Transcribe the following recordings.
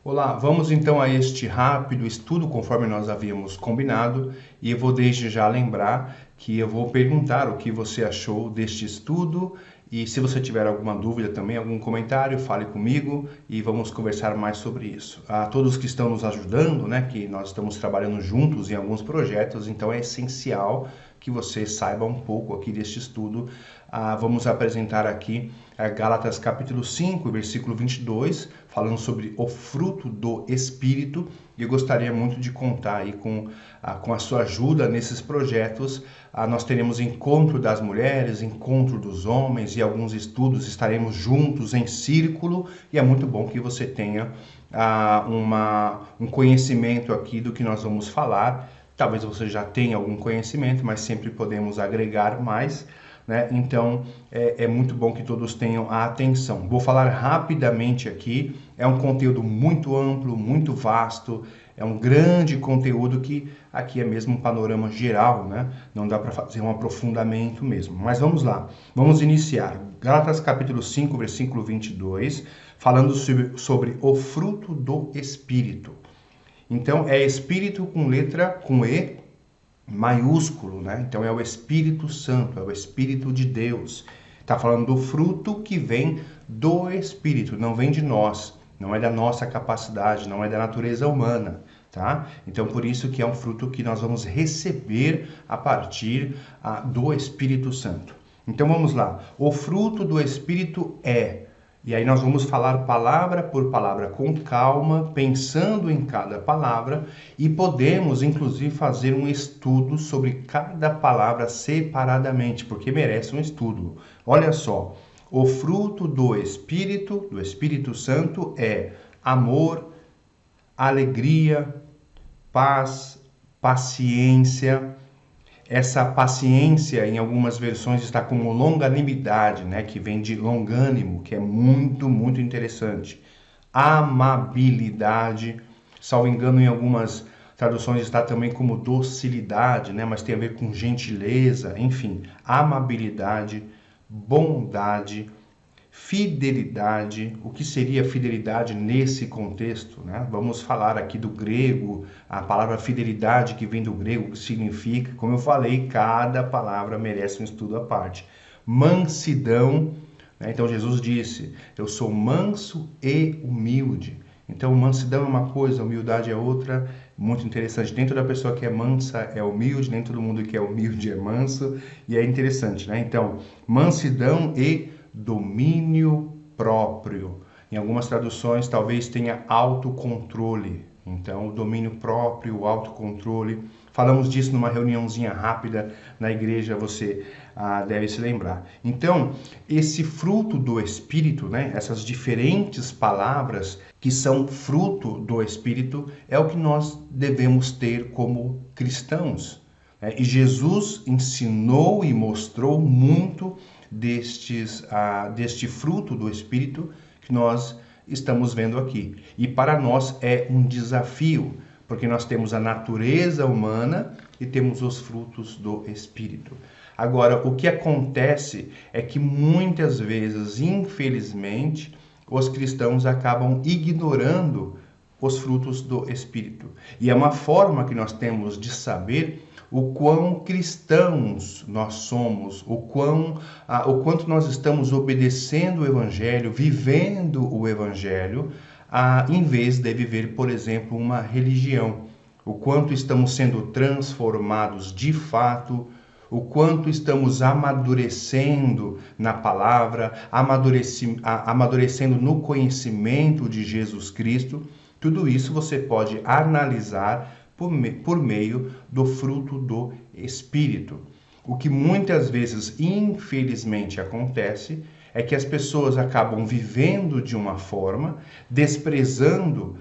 Olá, vamos então a este rápido estudo conforme nós havíamos combinado e eu vou desde já lembrar que eu vou perguntar o que você achou deste estudo e se você tiver alguma dúvida também, algum comentário, fale comigo e vamos conversar mais sobre isso. A todos que estão nos ajudando, né, que nós estamos trabalhando juntos em alguns projetos, então é essencial que você saiba um pouco aqui deste estudo. Vamos apresentar aqui Gálatas capítulo 5, versículo 22, falando sobre o fruto do Espírito. E eu gostaria muito de contar aí com a sua ajuda nesses projetos. Nós teremos encontro das mulheres, encontro dos homens e alguns estudos, estaremos juntos em círculo e é muito bom que você tenha um conhecimento aqui do que nós vamos falar. Talvez você já tenha algum conhecimento, mas sempre podemos agregar mais, né? Então, é muito bom que todos tenham a atenção. Vou falar rapidamente aqui, é um conteúdo muito amplo, muito vasto, é um grande conteúdo que aqui é mesmo um panorama geral, né? Não dá para fazer um aprofundamento mesmo. Mas vamos lá, vamos iniciar. Gálatas capítulo 5, versículo 22, falando sobre o fruto do Espírito. Então, é Espírito com E maiúsculo, né? Então, é o Espírito Santo, é o Espírito de Deus. Está falando do fruto que vem do Espírito, não vem de nós, não é da nossa capacidade, não é da natureza humana, tá? Então, por isso que é um fruto que nós vamos receber a partir do Espírito Santo. Então, vamos lá. O fruto do Espírito é... E aí nós vamos falar palavra por palavra com calma, pensando em cada palavra e podemos inclusive fazer um estudo sobre cada palavra separadamente, porque merece um estudo. Olha só, o fruto do Espírito Santo é amor, alegria, paz, paciência. Essa paciência, em algumas versões, está como longanimidade, né? Que vem de longânimo, que é muito, muito interessante. Amabilidade, salvo engano, em algumas traduções está também como docilidade, né? Mas tem a ver com gentileza, enfim. Amabilidade, bondade, fidelidade. O que seria fidelidade nesse contexto, né? Vamos falar aqui do grego, a palavra fidelidade que vem do grego, que significa, como eu falei, cada palavra merece um estudo à parte. Mansidão, né? Então Jesus disse, eu sou manso e humilde. Então mansidão é uma coisa, humildade é outra, muito interessante. Dentro da pessoa que é mansa é humilde, nem todo mundo que é humilde é manso, e é interessante, né? Então, mansidão e domínio próprio. Em algumas traduções talvez tenha autocontrole. Então, o domínio próprio, o autocontrole. Falamos disso numa reuniãozinha rápida na igreja, você deve se lembrar. Então, esse fruto do Espírito, né, essas diferentes palavras que são fruto do Espírito, é o que nós devemos ter como cristãos. E Jesus ensinou e mostrou muito deste fruto do Espírito que nós estamos vendo aqui. E para nós é um desafio, porque nós temos a natureza humana e temos os frutos do Espírito. Agora, o que acontece é que muitas vezes, infelizmente, os cristãos acabam ignorando os frutos do Espírito. E é uma forma que nós temos de saber o quão cristãos nós somos, o quanto nós estamos obedecendo o Evangelho, vivendo o Evangelho, em vez de viver, por exemplo, uma religião. O quanto estamos sendo transformados de fato, o quanto estamos amadurecendo na palavra, amadurecendo no conhecimento de Jesus Cristo. Tudo isso você pode analisar por meio do fruto do Espírito. O que muitas vezes, infelizmente, acontece é que as pessoas acabam vivendo de uma forma, desprezando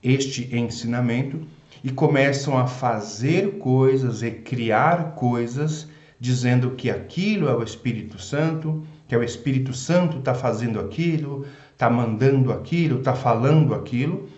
este ensinamento e começam a fazer coisas e criar coisas dizendo que aquilo é o Espírito Santo, que o Espírito Santo está fazendo aquilo, está mandando aquilo, está falando aquilo,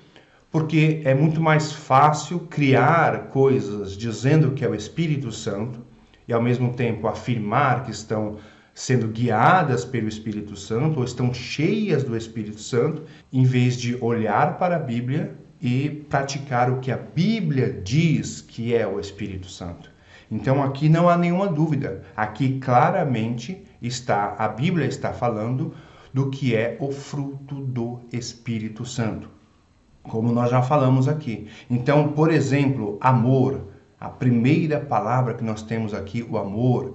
porque é muito mais fácil criar coisas dizendo que é o Espírito Santo e ao mesmo tempo afirmar que estão sendo guiadas pelo Espírito Santo, ou estão cheias do Espírito Santo, em vez de olhar para a Bíblia e praticar o que a Bíblia diz que é o Espírito Santo. Então aqui não há nenhuma dúvida. Aqui claramente a Bíblia está falando do que é o fruto do Espírito Santo, como nós já falamos aqui. Então, por exemplo, amor, a primeira palavra que nós temos aqui, o amor,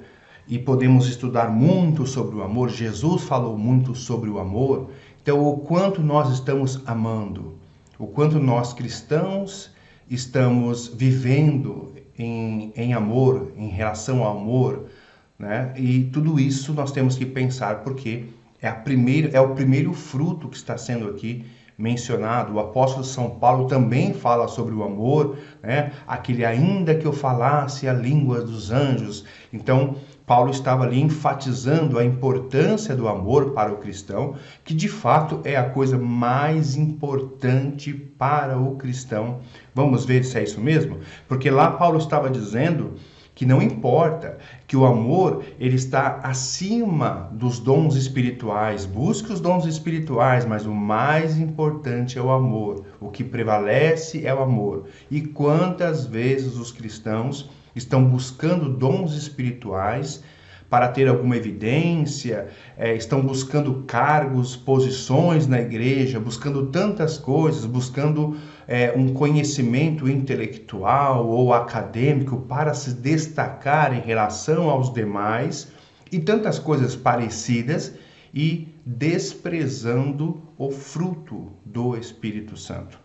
e podemos estudar muito sobre o amor. Jesus falou muito sobre o amor. Então, o quanto nós estamos amando, o quanto nós cristãos estamos vivendo em amor, em relação ao amor, né? E tudo isso nós temos que pensar, porque é o primeiro fruto que está sendo aqui mencionado. O apóstolo São Paulo também fala sobre o amor, né? Aquele ainda que eu falasse a língua dos anjos. Então, Paulo estava ali enfatizando a importância do amor para o cristão, que de fato é a coisa mais importante para o cristão. Vamos ver se é isso mesmo? Porque lá Paulo estava dizendo que não importa, que o amor ele está acima dos dons espirituais. Busque os dons espirituais, mas o mais importante é o amor. O que prevalece é o amor. E quantas vezes os cristãos estão buscando dons espirituais para ter alguma evidência, estão buscando cargos, posições na igreja, buscando tantas coisas, buscando um conhecimento intelectual ou acadêmico para se destacar em relação aos demais e tantas coisas parecidas, e desprezando o fruto do Espírito Santo.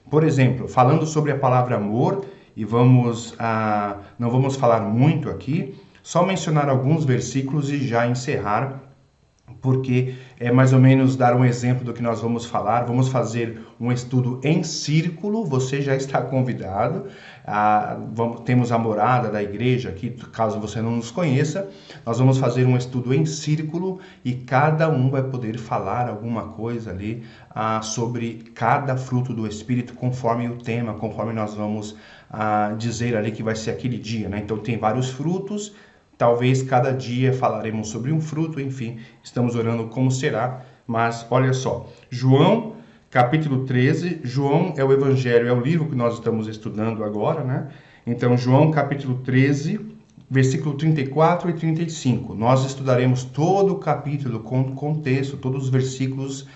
Por exemplo, falando sobre a palavra amor, e não vamos falar muito aqui, só mencionar alguns versículos e já encerrar, porque é mais ou menos dar um exemplo do que nós vamos falar. Vamos fazer um estudo em círculo, você já está convidado. Temos a morada da igreja aqui, caso você não nos conheça. Nós vamos fazer um estudo em círculo e cada um vai poder falar alguma coisa ali sobre cada fruto do Espírito, conforme o tema, conforme nós vamos dizer ali que vai ser aquele dia, né? Então tem vários frutos. Talvez cada dia falaremos sobre um fruto, enfim, estamos orando como será, mas olha só, João capítulo 13, João é o evangelho, é o livro que nós estamos estudando agora, né? Então João capítulo 13, versículo 34 e 35, nós estudaremos todo o capítulo com contexto, todos os versículos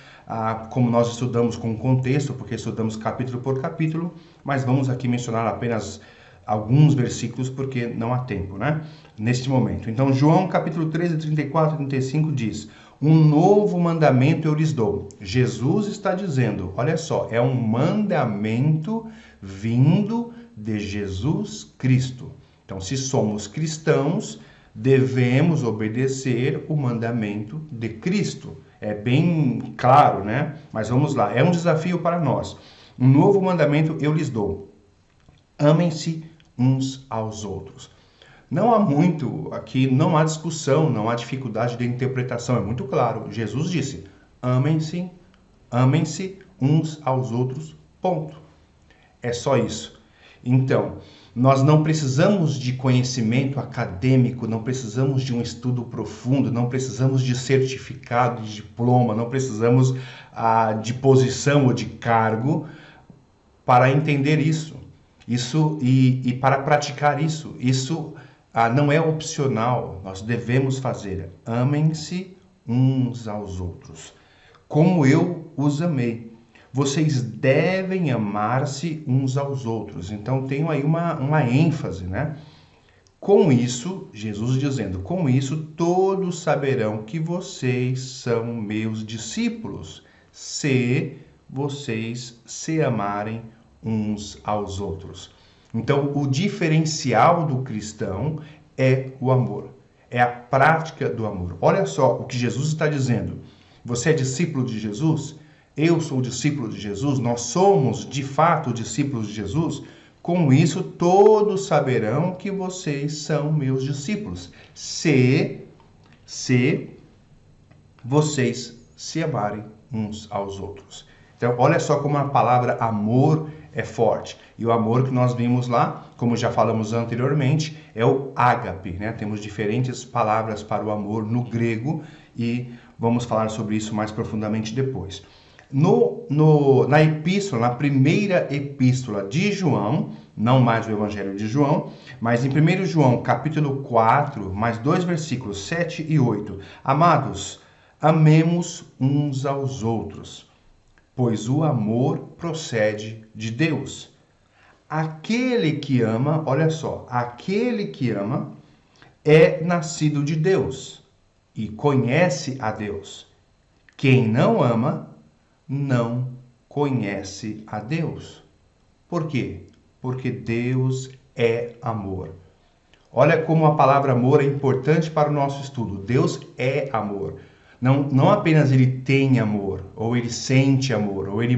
como nós estudamos com contexto, porque estudamos capítulo por capítulo, mas vamos aqui mencionar apenas alguns versículos, porque não há tempo, né? Neste momento. Então, João capítulo 13, 34 e 35 diz: um novo mandamento eu lhes dou. Jesus está dizendo, olha só, é um mandamento vindo de Jesus Cristo. Então, se somos cristãos, devemos obedecer o mandamento de Cristo. É bem claro, né? Mas vamos lá, é um desafio para nós. Um novo mandamento eu lhes dou: amem-se uns aos outros. Não há muito aqui, não há discussão, não há dificuldade de interpretação, é muito claro. Jesus disse: amem-se uns aos outros, ponto. É só isso. Então, nós não precisamos de conhecimento acadêmico, não precisamos de um estudo profundo, não precisamos de certificado, de diploma, não precisamos de posição ou de cargo para entender isso. E para praticar isso. Isso não é opcional, nós devemos fazer. Amem-se uns aos outros, como eu os amei. Vocês devem amar-se uns aos outros. Então tem aí uma ênfase, né? Com isso, Jesus dizendo, com isso todos saberão que vocês são meus discípulos, se vocês se amarem uns aos outros. Então, o diferencial do cristão é o amor, é a prática do amor. Olha só o que Jesus está dizendo. Você é discípulo de Jesus? Eu sou discípulo de Jesus? Nós somos, de fato, discípulos de Jesus? Com isso, todos saberão que vocês são meus discípulos, se vocês se amarem uns aos outros. Então, olha só como a palavra amor é forte. E o amor que nós vimos lá, como já falamos anteriormente, é o ágape, né? Temos diferentes palavras para o amor no grego e vamos falar sobre isso mais profundamente depois. Na epístola, na primeira epístola de João, não mais o Evangelho de João, mas em 1 João, capítulo 4, mais 2 versículos 7 e 8. Amados, amemos uns aos outros, pois o amor procede de Deus. Aquele que ama, olha só, aquele que ama é nascido de Deus e conhece a Deus. Quem não ama, não conhece a Deus. Por quê? Porque Deus é amor. Olha como a palavra amor é importante para o nosso estudo. Deus é amor. Não apenas ele tem amor, ou ele sente amor, ou ele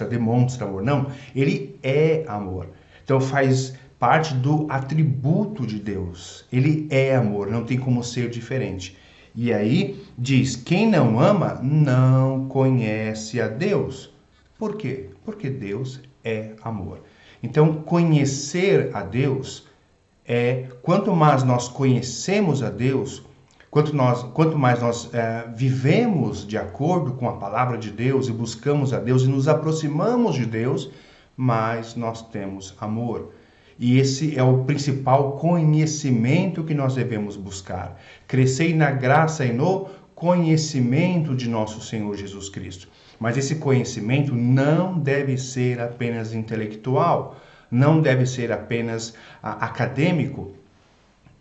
demonstra amor. Não, ele é amor. Então faz parte do atributo de Deus. Ele é amor, não tem como ser diferente. E aí diz, quem não ama não conhece a Deus. Por quê? Porque Deus é amor. Então conhecer a Deus quanto mais nós conhecemos a Deus, quanto mais nós vivemos de acordo com a palavra de Deus e buscamos a Deus e nos aproximamos de Deus, mais nós temos amor. E esse é o principal conhecimento que nós devemos buscar. Crescer na graça e no conhecimento de nosso Senhor Jesus Cristo. Mas esse conhecimento não deve ser apenas intelectual, não deve ser apenas acadêmico.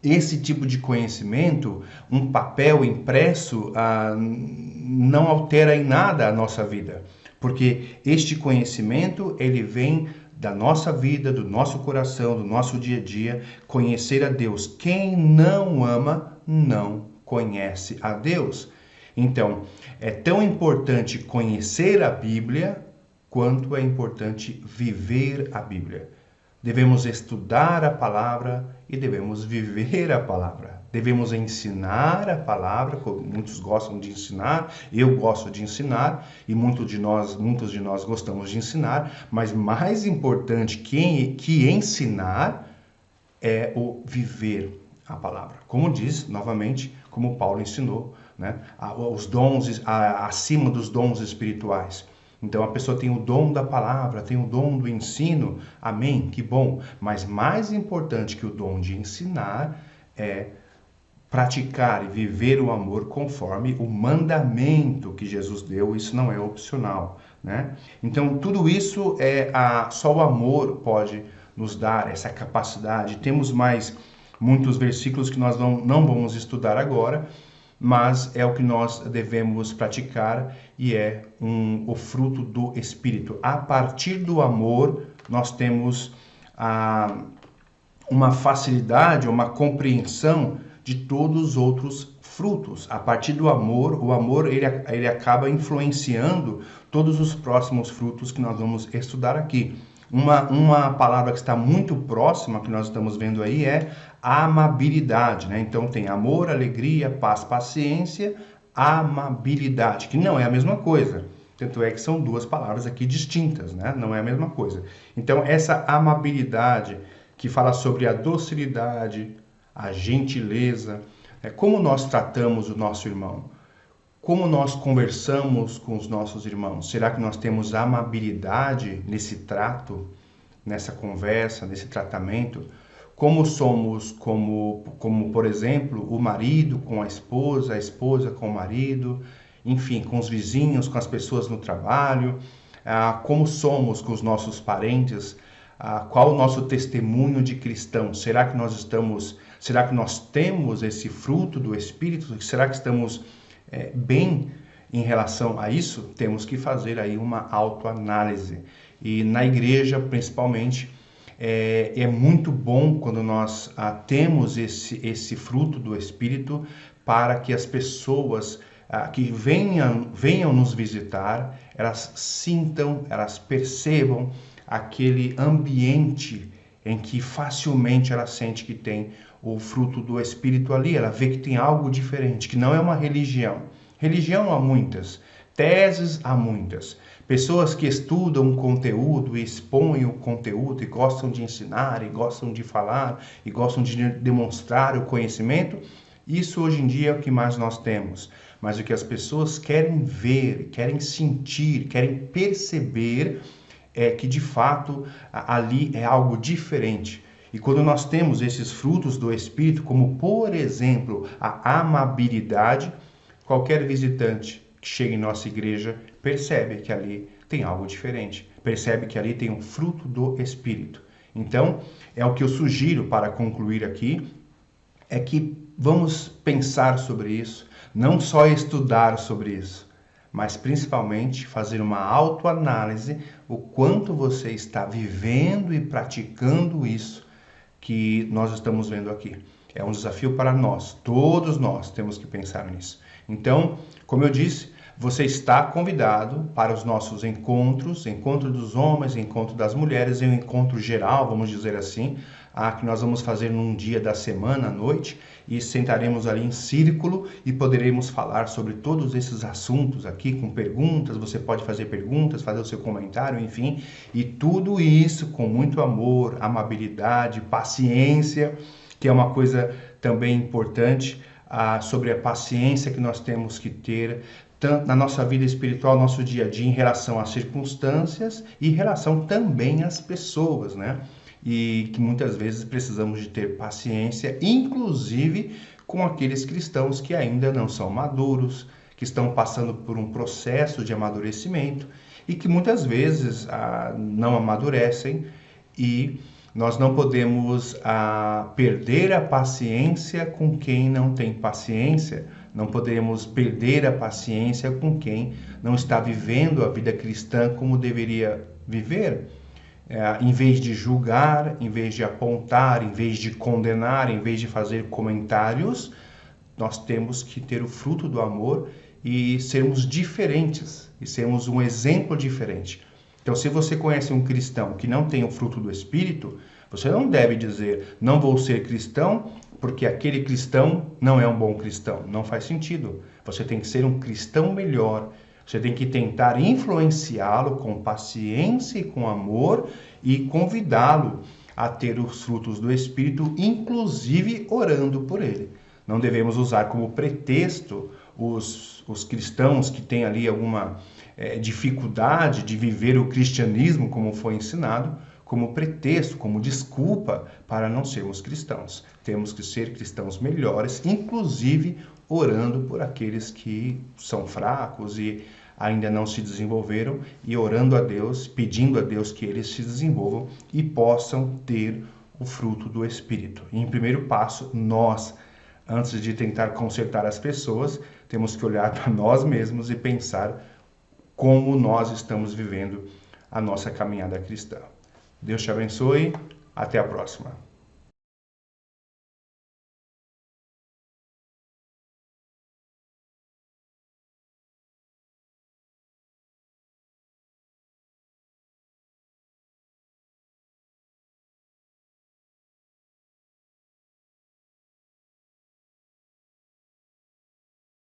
Esse tipo de conhecimento, um papel impresso, não altera em nada a nossa vida, porque este conhecimento ele vem da nossa vida, do nosso coração, do nosso dia a dia, conhecer a Deus. Quem não ama, não conhece a Deus. Então, é tão importante conhecer a Bíblia, quanto é importante viver a Bíblia. Devemos estudar a palavra e devemos viver a palavra. Devemos ensinar a palavra, como muitos gostam de ensinar, eu gosto de ensinar e muitos de nós gostamos de ensinar, mas mais importante que ensinar é o viver a palavra. Como diz, novamente, como Paulo ensinou, né? Os dons acima dos dons espirituais. Então a pessoa tem o dom da palavra, tem o dom do ensino, amém, que bom. Mas mais importante que o dom de ensinar é praticar e viver o amor conforme o mandamento que Jesus deu, isso não é opcional, né? Então tudo isso só o amor pode nos dar essa capacidade. Temos mais muitos versículos que nós não vamos estudar agora, mas é o que nós devemos praticar e o fruto do Espírito. A partir do amor, nós temos uma facilidade, uma compreensão de todos os outros frutos. A partir do amor, o amor ele acaba influenciando todos os próximos frutos que nós vamos estudar aqui. Uma palavra que está muito próxima, que nós estamos vendo aí, é amabilidade, né? Então tem amor, alegria, paz, paciência, amabilidade, que não é a mesma coisa. Tanto é que são duas palavras aqui distintas, né? Não é a mesma coisa. Então essa amabilidade que fala sobre a docilidade, a gentileza, como nós tratamos o nosso irmão, como nós conversamos com os nossos irmãos. Será que nós temos amabilidade nesse trato, nessa conversa, nesse tratamento? Como somos, como por exemplo, o marido com a esposa com o marido, enfim, com os vizinhos, com as pessoas no trabalho, como somos com os nossos parentes, qual o nosso testemunho de cristão? Será que nós temos esse fruto do Espírito? Será que estamos bem em relação a isso? Temos que fazer aí uma autoanálise. E na igreja, principalmente, é muito bom quando nós temos esse fruto do Espírito para que as pessoas que venham nos visitar, elas sintam, elas percebam aquele ambiente em que facilmente ela sente que tem o fruto do Espírito ali, ela vê que tem algo diferente, que não é uma religião. Religião há muitas, teses há muitas, Pessoas que estudam o conteúdo e expõem o conteúdo e gostam de ensinar, e gostam de falar, e gostam de demonstrar o conhecimento, isso hoje em dia é o que mais nós temos. Mas o que as pessoas querem ver, querem sentir, querem perceber é que de fato ali é algo diferente. E quando nós temos esses frutos do Espírito, como por exemplo a amabilidade, qualquer visitante que chega em nossa igreja percebe que ali tem algo diferente, percebe que ali tem um fruto do Espírito. Então, é o que eu sugiro para concluir aqui, é que vamos pensar sobre isso, não só estudar sobre isso, mas principalmente fazer uma autoanálise, o quanto você está vivendo e praticando isso que nós estamos vendo aqui. É um desafio para nós, todos nós temos que pensar nisso. Então, como eu disse, você está convidado para os nossos encontros, encontro dos homens, encontro das mulheres e um encontro geral, vamos dizer assim, que nós vamos fazer num dia da semana à noite e sentaremos ali em círculo e poderemos falar sobre todos esses assuntos aqui com perguntas, você pode fazer perguntas, fazer o seu comentário, enfim, e tudo isso com muito amor, amabilidade, paciência, que é uma coisa também importante, sobre a paciência que nós temos que ter tanto na nossa vida espiritual, nosso dia a dia, em relação às circunstâncias e em relação também às pessoas, né? E que muitas vezes precisamos de ter paciência, inclusive com aqueles cristãos que ainda não são maduros, que estão passando por um processo de amadurecimento e que muitas vezes não amadurecem, e nós não podemos perder a paciência com quem não tem paciência, não podemos perder a paciência com quem não está vivendo a vida cristã como deveria viver. Em vez de julgar, em vez de apontar, em vez de condenar, em vez de fazer comentários, nós temos que ter o fruto do amor e sermos diferentes, e sermos um exemplo diferente. Então, se você conhece um cristão que não tem o fruto do Espírito, você não deve dizer, não vou ser cristão porque aquele cristão não é um bom cristão. Não faz sentido. Você tem que ser um cristão melhor. Você tem que tentar influenciá-lo com paciência e com amor e convidá-lo a ter os frutos do Espírito, inclusive orando por ele. Não devemos usar como pretexto os cristãos que têm ali alguma dificuldade de viver o cristianismo como foi ensinado, como pretexto, como desculpa para não sermos cristãos. Temos que ser cristãos melhores, inclusive orando por aqueles que são fracos e ainda não se desenvolveram, e orando a Deus, pedindo a Deus que eles se desenvolvam e possam ter o fruto do Espírito. E em primeiro passo, nós, antes de tentar consertar as pessoas, temos que olhar para nós mesmos e pensar como nós estamos vivendo a nossa caminhada cristã. Deus te abençoe. Até a próxima.